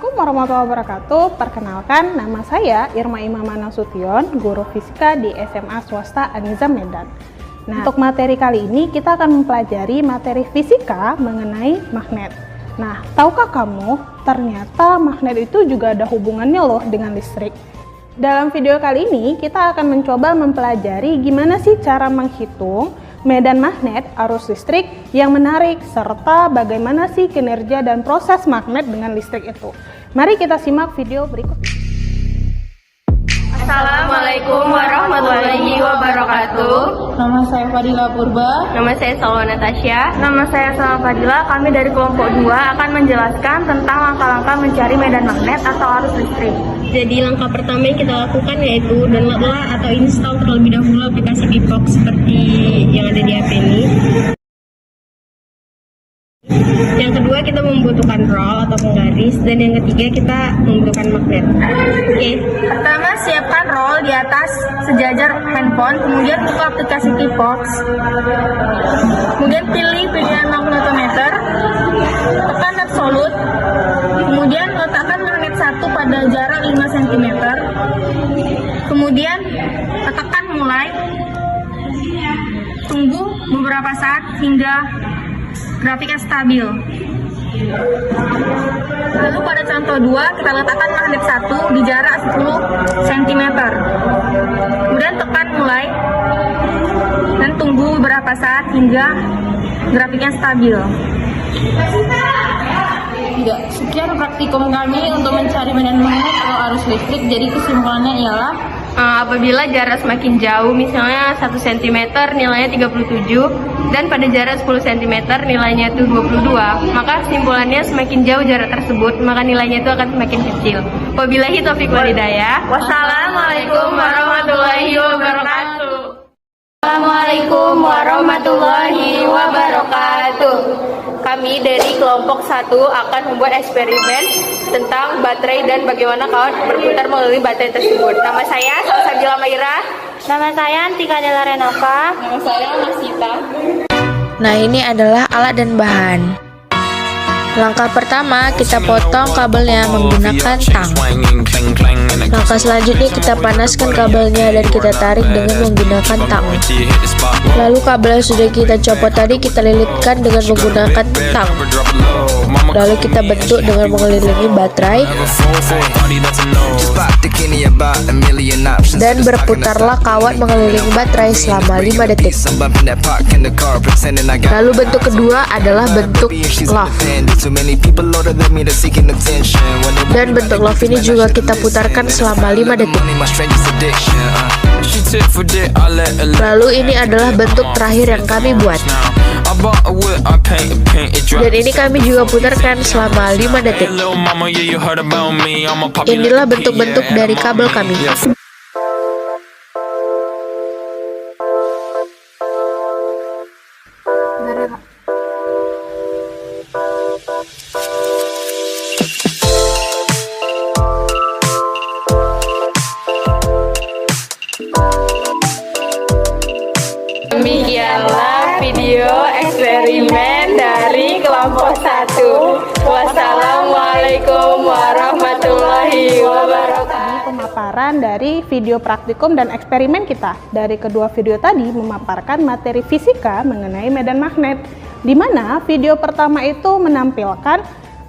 Assalamualaikum warahmatullahi wabarakatuh. Perkenalkan, nama saya Irma Imama Nasution, guru fisika di SMA Swasta An-Nizam Medan. Nah, untuk materi kali ini kita akan mempelajari materi fisika mengenai magnet. Nah, tahukah kamu, ternyata magnet itu juga ada hubungannya loh dengan listrik. Dalam video kali ini, kita akan mencoba mempelajari gimana sih cara menghitung medan magnet, arus listrik yang menarik, serta bagaimana sih kinerja dan proses magnet dengan listrik itu. Mari kita simak video berikut. Assalamualaikum warahmatullahi wabarakatuh. Nama saya Fadila Purba. Nama saya Salwa Natasha. Nama saya Salma Fadila. Kami dari kelompok 2 akan menjelaskan tentang langkah-langkah mencari medan magnet atau arus listrik. Jadi langkah pertama yang kita lakukan yaitu downloadlah atau install terlebih dahulu aplikasi Pipox seperti yang ada di HP ini. Yang kedua kita membutuhkan roll atau penggaris, dan yang ketiga kita membutuhkan magnet. Oke. Pertama, siapkan roll di atas sejajar handphone, kemudian buka aplikasi Pipox. Kemudian pilih pilihan magnetometer, tekan absolut, kemudian letakkan magnet 1 pada jarak 5 cm. Kemudian tekan mulai. Tunggu beberapa saat hingga grafiknya stabil. Lalu pada contoh 2, kita letakkan magnet 1 di jarak 10 cm. Kemudian tekan mulai dan tunggu beberapa saat hingga grafiknya stabil. Ya, sekian praktikum kami untuk mencari medan magnet atau arus listrik. Jadi kesimpulannya ialah Apabila jarak semakin jauh, misalnya 1 cm nilainya 37, dan pada jarak 10 cm nilainya itu 22, maka kesimpulannya semakin jauh jarak tersebut, maka nilainya itu akan semakin kecil. Wabillahi taufiq wal hidayah. Wassalamualaikum warahmatullahi wabarakatuh. Assalamualaikum warahmatullahi wabarakatuh. Kami dari kelompok 1 akan membuat eksperimen tentang baterai dan bagaimana kawat berputar melalui baterai tersebut. Nama saya Salsabila Maira. Nama saya Antika Della Renova. Nama saya Masita. Nah, ini adalah alat dan bahan. Langkah pertama, kita potong kabelnya menggunakan tang. Langkah selanjutnya, kita panaskan kabelnya dan kita tarik dengan menggunakan tang. Lalu kabel yang sudah kita copot tadi kita lilitkan dengan menggunakan tang. Lalu kita bentuk dengan mengelilingi baterai. Dan berputarlah kawat mengelilingi baterai selama 5 detik. Lalu bentuk kedua adalah bentuk love. Dan bentuk love ini juga kita putarkan selama 5 detik. Lalu ini adalah bentuk terakhir yang kami buat. Dan ini kami juga putarkan selama 5 detik. Inilah bentuk-bentuk dari kabel kami. Demikianlah video eksperimen dari kelompok 1. Wassalamualaikum warahmatullahi wabarakatuh. Pemaparan dari video praktikum dan eksperimen kita. Dari kedua video tadi memaparkan materi fisika mengenai medan magnet, di mana video pertama itu menampilkan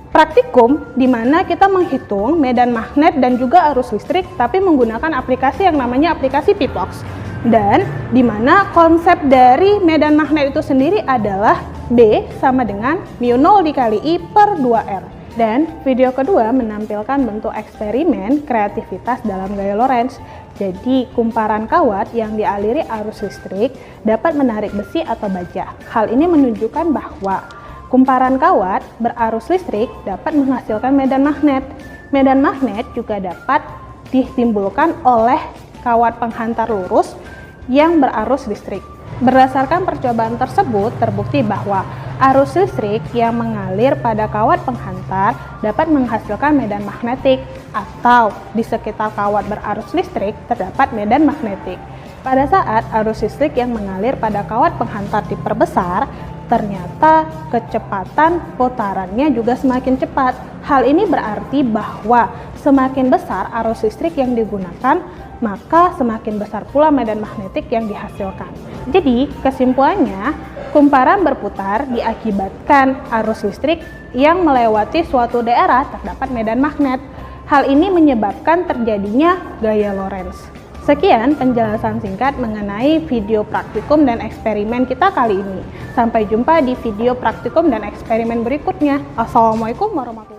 praktikum di mana kita menghitung medan magnet dan juga arus listrik tapi menggunakan aplikasi yang namanya aplikasi Pipox. Dan di mana konsep dari medan magnet itu sendiri adalah B sama dengan mu0 dikali I per 2R. Dan video kedua menampilkan bentuk eksperimen kreativitas dalam gaya Lorentz. Jadi kumparan kawat yang dialiri arus listrik dapat menarik besi atau baja. Hal ini menunjukkan bahwa kumparan kawat berarus listrik dapat menghasilkan medan magnet. Medan magnet juga dapat ditimbulkan oleh kawat penghantar lurus yang berarus listrik. Berdasarkan percobaan tersebut, terbukti bahwa arus listrik yang mengalir pada kawat penghantar dapat menghasilkan medan magnetik, atau di sekitar kawat berarus listrik terdapat medan magnetik. Pada saat arus listrik yang mengalir pada kawat penghantar diperbesar, ternyata kecepatan putarannya juga semakin cepat. Hal ini berarti bahwa semakin besar arus listrik yang digunakan, maka semakin besar pula medan magnetik yang dihasilkan. Jadi, kesimpulannya, kumparan berputar diakibatkan arus listrik yang melewati suatu daerah terdapat medan magnet. Hal ini menyebabkan terjadinya gaya Lorentz. Sekian penjelasan singkat mengenai video praktikum dan eksperimen kita kali ini. Sampai jumpa di video praktikum dan eksperimen berikutnya. Assalamualaikum warahmatullahi wabarakatuh.